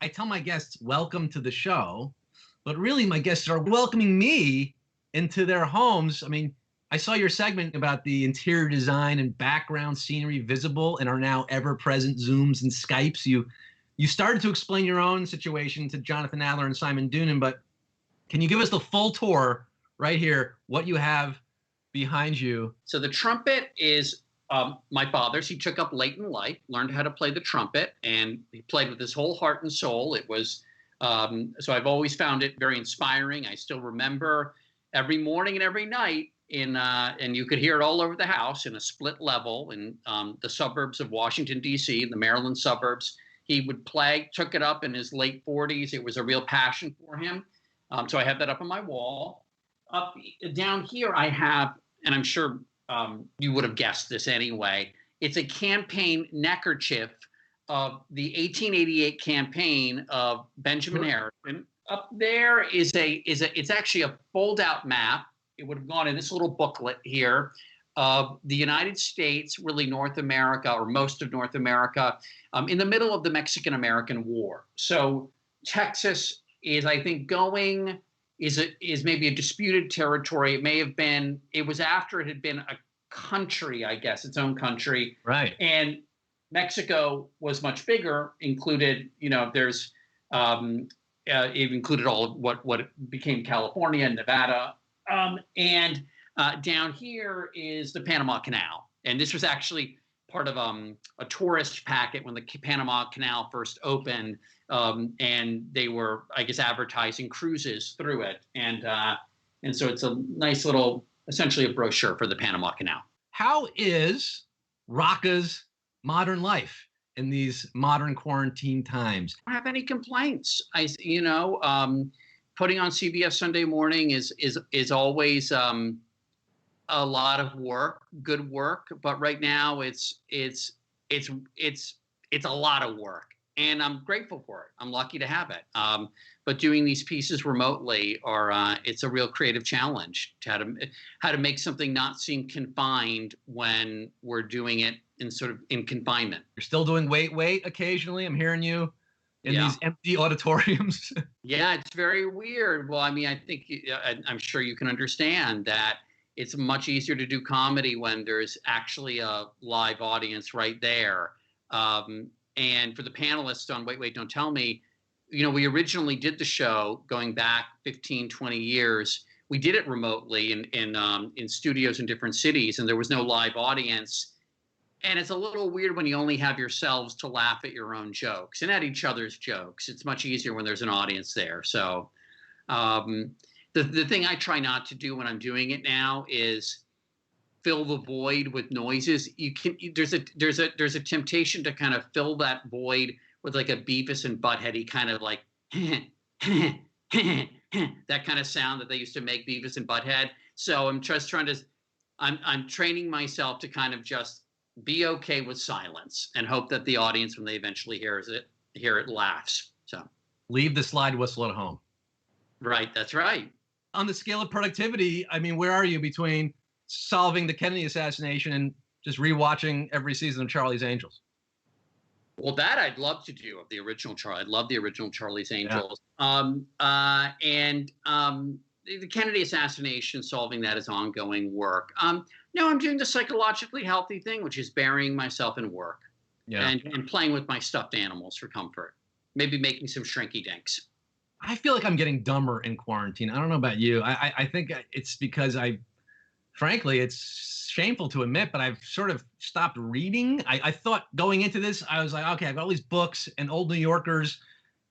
I tell my guests, welcome to the show, but really my guests are welcoming me into their homes. I mean, I saw your segment about the interior design and background scenery visible in our now ever-present Zooms and Skypes. You started to explain your own situation to Jonathan Adler and Simon Doonan, but can you give us the full tour right here, what you have behind you? So the trumpet is my father's. He took up late in life, learned how to play the trumpet, and he played with his whole heart and soul. It was so I've always found it very inspiring. I still remember every morning and every night and you could hear it all over the house in a split level in the suburbs of Washington, D.C., the Maryland suburbs. He would play, took it up in his late 40s. It was a real passion for him. So I have that up on my wall. Up down here, I have, and I'm sure you would have guessed this anyway. It's a campaign neckerchief of the 1888 campaign of Benjamin Harrison. Up there is it's actually a fold-out map. It would have gone in this little booklet here of the United States, really North America or most of North America, in the middle of the Mexican-American War. So Texas is, I think, is maybe a disputed territory. It may have been. It was after it had been a country, I guess, its own country. Right. And Mexico was much bigger. Included, there's it included all of what became California and Nevada. And down here is the Panama Canal. And this was actually part of a tourist packet when the Panama Canal first opened. And they were, I guess, advertising cruises through it. And so it's a nice little, essentially a brochure for the Panama Canal. How is Rocca's modern life in these modern quarantine times? I don't have any complaints. Putting on CBS Sunday Morning is always a lot of work, good work. But right now it's a lot of work. And I'm grateful for it. I'm lucky to have it. But doing these pieces remotely it's a real creative challenge to how to make something not seem confined when we're doing it in confinement. You're still doing wait occasionally. I'm hearing you in these empty auditoriums. Yeah, it's very weird. Well, I mean, I think I'm sure you can understand that it's much easier to do comedy when there's actually a live audience right there. And for the panelists on Wait, Don't Tell Me, we originally did the show going back 15, 20 years. We did it remotely in studios in different cities, and there was no live audience. And it's a little weird when you only have yourselves to laugh at your own jokes and at each other's jokes. It's much easier when there's an audience there. So the thing I try not to do when I'm doing it now is fill the void with noises. There's a temptation to kind of fill that void with like a Beavis and Butthead-y kind of like that kind of sound that they used to make, Beavis and Butthead. So I'm just I'm training myself to kind of just be okay with silence and hope that the audience, when they eventually hear it, laughs. So leave the slide whistle at home. Right, that's right. On the scale of productivity, I mean, where are you between solving the Kennedy assassination and just rewatching every season of Charlie's Angels? Well, that I'd love to do, of the original Charlie. I'd love the original Charlie's Angels. The Kennedy assassination, solving that is ongoing work. No, I'm doing the psychologically healthy thing, which is burying myself in work and playing with my stuffed animals for comfort. Maybe making some shrinky dinks. I feel like I'm getting dumber in quarantine. I don't know about you. I think it's because frankly, it's shameful to admit, but I've sort of stopped reading. I thought going into this, I was like, okay, I've got all these books and old New Yorkers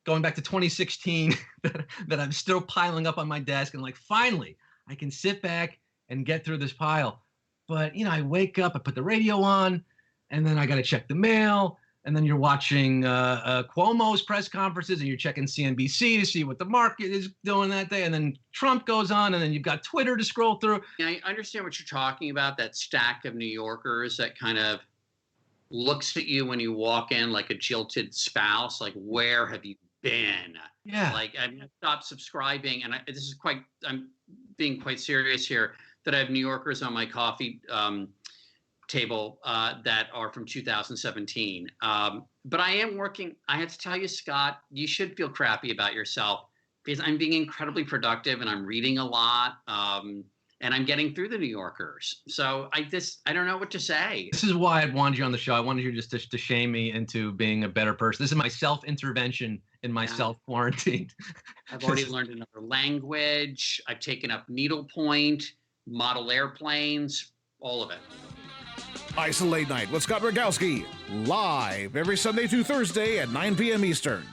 going back to 2016 that I'm still piling up on my desk. And like, finally, I can sit back and get through this pile. But, I wake up, I put the radio on, and then I got to check the mail. And then you're watching Cuomo's press conferences, and you're checking CNBC to see what the market is doing that day. And then Trump goes on, and then you've got Twitter to scroll through. I understand what you're talking about, that stack of New Yorkers that kind of looks at you when you walk in like a jilted spouse, like, where have you been? Yeah. Like, I've stopped subscribing, and I'm being quite serious here, that I have New Yorkers on my coffee table that are from 2017. But I am working. I have to tell you, Scott, you should feel crappy about yourself because I'm being incredibly productive and I'm reading a lot. And I'm getting through the New Yorkers. So I don't know what to say. This is why I wanted you on the show. I wanted you just to shame me into being a better person. This is my self-intervention in my self-quarantine. I've already learned another language. I've taken up needlepoint, model airplanes, all of it. IsoLate Night with Scott Rogowski, live every Sunday through Thursday at 9 p.m. Eastern.